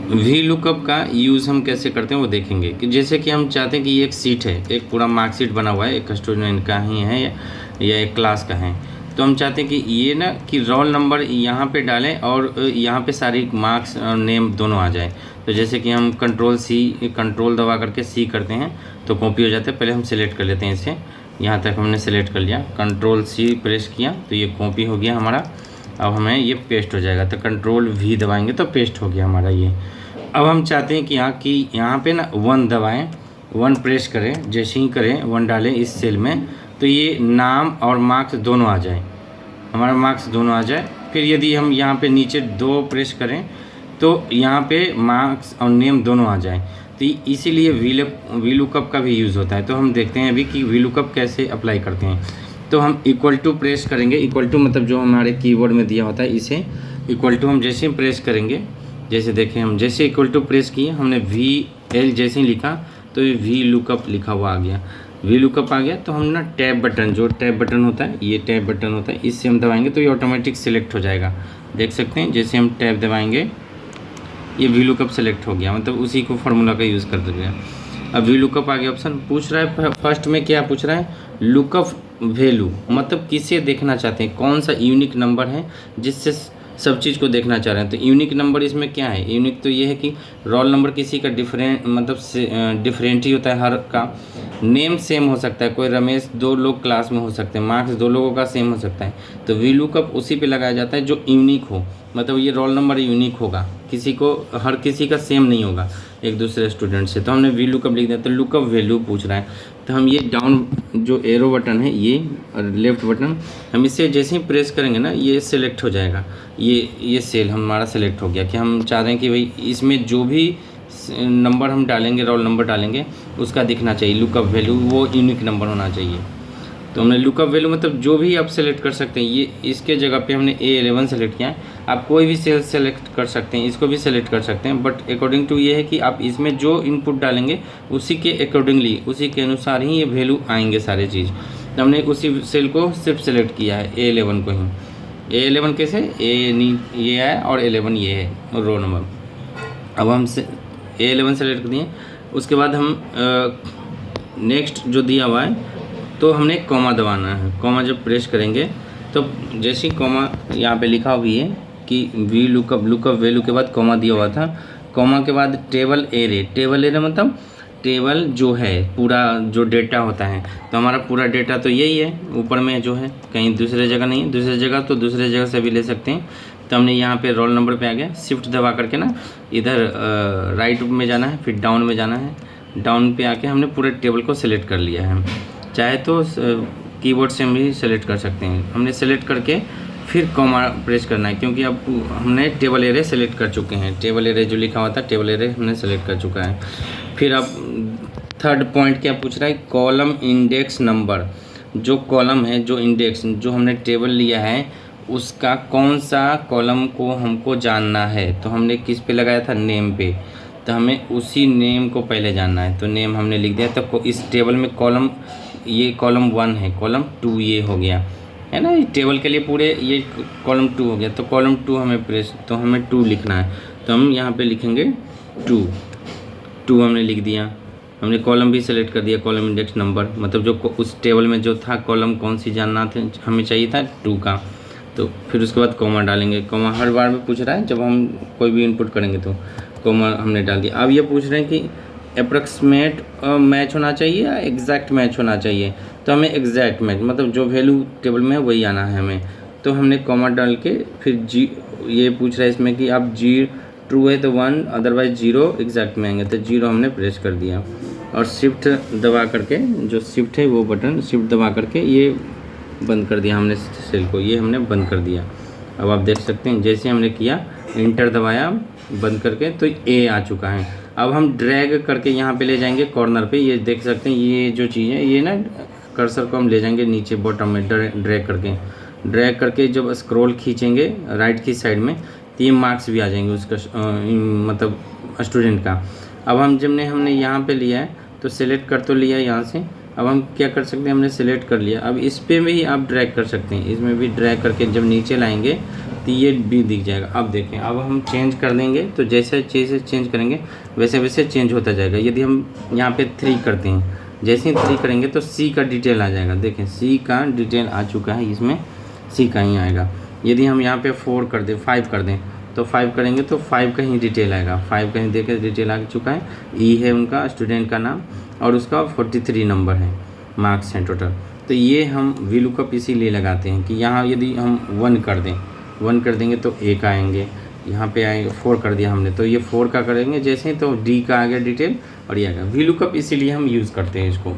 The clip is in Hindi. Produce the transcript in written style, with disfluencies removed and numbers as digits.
वी लुकअप का यूज़ हम कैसे करते हैं वो देखेंगे कि जैसे कि हम चाहते हैं कि ये एक सीट है, एक पूरा मार्कशीट बना हुआ है, एक स्टूडेंट का ही है या एक क्लास का है। तो हम चाहते हैं कि ये ना कि रोल नंबर यहाँ पे डालें और यहाँ पे सारी मार्क्स और नेम दोनों आ जाए। तो जैसे कि हम कंट्रोल दबा करके सी करते हैं तो कॉपी हो जाता है। पहले हम सेलेक्ट कर लेते हैं इसे, यहाँ तक हमने सेलेक्ट कर लिया, कंट्रोल सी प्रेस किया तो ये कॉपी हो गया हमारा। अब हमें ये पेस्ट हो जाएगा, तो कंट्रोल वी दबाएंगे तो पेस्ट हो गया हमारा ये। अब हम चाहते हैं कि यहाँ पे ना 1 दबाएं, 1 प्रेस करें, जैसे ही करें 1 डालें इस सेल में तो ये नाम और मार्क्स दोनों आ जाए, हमारा मार्क्स दोनों आ जाए। फिर यदि हम यहाँ पे नीचे 2 प्रेस करें तो यहाँ पे मार्क्स और नेम दोनों आ जाए। तो इसीलिए वी लुकअप का भी यूज़ होता है। तो हम देखते हैं अभी कि वी लुकअप कैसे अप्लाई करते हैं। तो हम इक्वल टू प्रेस करेंगे, इक्वल टू मतलब जो हमारे कीबोर्ड में दिया होता है इसे इक्वल टू हम जैसे ही प्रेस करेंगे, जैसे देखें हम जैसे इक्वल टू प्रेस किए, हमने वी एल जैसे ही लिखा तो ये वी लुकअप लिखा हुआ आ गया, वी लुकअप आ गया। तो हम ना टैब बटन, जो टैब बटन होता है, ये टैब बटन होता है, इससे हम दबाएंगे तो ये ऑटोमेटिक सेलेक्ट हो जाएगा। देख सकते हैं जैसे हम टैब दबाएंगे ये वी लुकअप सेलेक्ट हो गया, मतलब उसी को फार्मूला का यूज़ कर दिया। अब वी लुकअप आ गया ऑप्शन। पूछ रहा है फर्स्ट में क्या पूछ रहा है, लुकअप वैल्यू, मतलब किसे देखना चाहते हैं, कौन सा यूनिक नंबर है जिससे सब चीज़ को देखना चाह रहे हैं। तो यूनिक नंबर इसमें क्या है, यूनिक तो ये है कि रोल नंबर किसी का डिफरेंट, मतलब डिफरेंट ही होता है हर का। नेम सेम हो सकता है, कोई रमेश 2 लोग क्लास में हो सकते हैं, मार्क्स 2 लोगों का सेम हो सकता है। तो वी लुकअप उसी पे लगाया जाता है जो यूनिक हो, मतलब ये रोल नंबर यूनिक होगा, किसी को हर किसी का सेम नहीं होगा एक दूसरे स्टूडेंट से। तो हमने वी लुकअप लिख दिया। तो लुकअप वैल्यू पूछ रहा है, तो हम ये डाउन जो एरो बटन है ये और लेफ्ट बटन, हम इसे जैसे ही प्रेस करेंगे ना ये सेलेक्ट हो जाएगा। ये सेल हमारा सेलेक्ट हो गया कि हम चाह रहे हैं कि भाई इसमें जो भी नंबर हम डालेंगे, रोल नंबर डालेंगे, उसका दिखना चाहिए लुकअप वैल्यू, वो यूनिक नंबर होना चाहिए। तो हमने लुकअप वैल्यू मतलब जो भी आप सेलेक्ट कर सकते हैं। ये इसके जगह पे हमने A11 सेलेक्ट किया है, आप कोई भी सेल सेलेक्ट कर सकते हैं, इसको भी सेलेक्ट कर सकते हैं, बट अकॉर्डिंग टू ये है कि आप इसमें जो इनपुट डालेंगे उसी के अकॉर्डिंगली, उसी के अनुसार ही ये वैल्यू आएंगे सारे चीज़। तो हमने उसी सेल को सिर्फ सेलेक्ट किया है, A11 को ही। A11 कैसे, ये है और 11 ये है रो नंबर। अब हम A11 सेलेक्ट कर दिए, उसके बाद हम नेक्स्ट जो दिया हुआ है तो हमने कॉमा दबाना है। कॉमा जब प्रेस करेंगे तो जैसे ही कॉमा यहाँ पे लिखा हुई है कि वी लुकअप वैल्यू के बाद कॉमा दिया हुआ था, कॉमा के बाद टेबल एरे मतलब टेबल जो है पूरा जो डेटा होता है। तो हमारा पूरा डेटा तो यही है, ऊपर में जो है, कहीं दूसरे जगह नहीं है। दूसरे जगह तो दूसरे जगह से भी ले सकते हैं। तो हमने यहाँ पे रोल नंबर पे आ गया, शिफ्ट दबा करके ना इधर राइट में जाना है, फिर डाउन में जाना है। डाउन पे आके हमने पूरे टेबल को सिलेक्ट कर लिया है। चाहे तो कीबोर्ड से हम भी सेलेक्ट कर सकते हैं। हमने सेलेक्ट करके फिर कॉमा प्रेस करना है, क्योंकि अब हमने टेबल एरे सेलेक्ट कर चुके हैं। टेबल एरे जो लिखा हुआ था, टेबल एरे हमने सेलेक्ट कर चुका है। फिर अब थर्ड पॉइंट क्या पूछ रहा है, कॉलम इंडेक्स नंबर। जो कॉलम है, जो इंडेक्स, जो हमने टेबल लिया है उसका कौन सा कॉलम को हमको जानना है। तो हमने किस पे लगाया था, नेम पे। तो हमें उसी नेम को पहले जानना है, तो नेम हमने लिख दिया। तो इस टेबल में कॉलम, ये कॉलम 1 है, कॉलम 2 ये हो गया है ना, टेबल के लिए पूरे ये कॉलम 2 हो गया। तो कॉलम 2 हमें 2 लिखना है। तो हम यहाँ पे लिखेंगे 2 हमने लिख दिया। हमने कॉलम भी सेलेक्ट कर दिया, कॉलम इंडेक्स नंबर, मतलब जो उस टेबल में जो था कॉलम कौन सी जानना था, हमें चाहिए था 2 का। तो फिर उसके बाद कॉमा डालेंगे। कॉमा हर बार में पूछ रहा है, जब हम कोई भी इनपुट करेंगे तो कॉमा हमने डाल दिया। अब ये पूछ रहे हैं कि अप्रॉक्सीमेट मैच होना चाहिए या एग्जैक्ट मैच होना चाहिए। तो हमें एग्जैक्ट मैच, मतलब जो वैल्यू टेबल में है वही आना है हमें। तो हमने कॉमा डाल के फिर ये पूछ रहा है इसमें कि आप ट्रू है तो 1, अदरवाइज 0 एग्जैक्ट में आएंगे। तो 0 हमने प्रेस कर दिया और शिफ्ट दबा करके, जो शिफ्ट है वो बटन शिफ्ट दबा करके ये बंद कर दिया हमने सेल को, ये हमने बंद कर दिया। अब आप देख सकते हैं जैसे हमने किया, इंटर दबाया बंद करके, तो ए आ चुका है। अब हम ड्रैग करके यहाँ पे ले जाएंगे कॉर्नर पे, ये देख सकते हैं ये जो चीज़ है, ये ना कर्सर को हम ले जाएंगे नीचे बॉटम में, ड्रैग करके जब स्क्रॉल खींचेंगे राइट की साइड में तो ये मार्क्स भी आ जाएंगे उसका, मतलब स्टूडेंट का। अब हमने यहाँ पे लिया है तो सेलेक्ट कर तो लिया यहाँ से। अब हम क्या कर सकते हैं, हमने सेलेक्ट कर लिया। अब इस पे भी आप ड्रैग कर सकते हैं, इसमें भी ड्रैग करके जब नीचे लाएंगे तो ये भी दिख जाएगा। अब देखें, अब हम चेंज कर देंगे तो जैसे जैसे चेंज करेंगे वैसे वैसे चेंज होता जाएगा। यदि हम यहाँ पे 3 करते हैं, जैसे ही 3 करेंगे तो सी का डिटेल आ जाएगा। देखें सी का डिटेल आ चुका है, इसमें सी का ही आएगा। यदि हम यहाँ पे 4 कर दें, 5 कर दें तो 5 करेंगे तो 5 का ही डिटेल आएगा। 5 का ही देखें डिटेल आ चुका है। ई है उनका स्टूडेंट का नाम और उसका 43 नंबर है, मार्क्स हैं टोटल। तो ये हम VLOOKUP इसीलिए लगाते हैं कि यहाँ यदि हम 1 कर दें, 1 कर देंगे तो ए का आएंगे, यहाँ पे आएंगे 4 कर दिया हमने तो ये 4 का करेंगे जैसे, तो डी का आ गया डिटेल और ये आ गया। VLOOKUP इसीलिए हम यूज़ करते हैं इसको।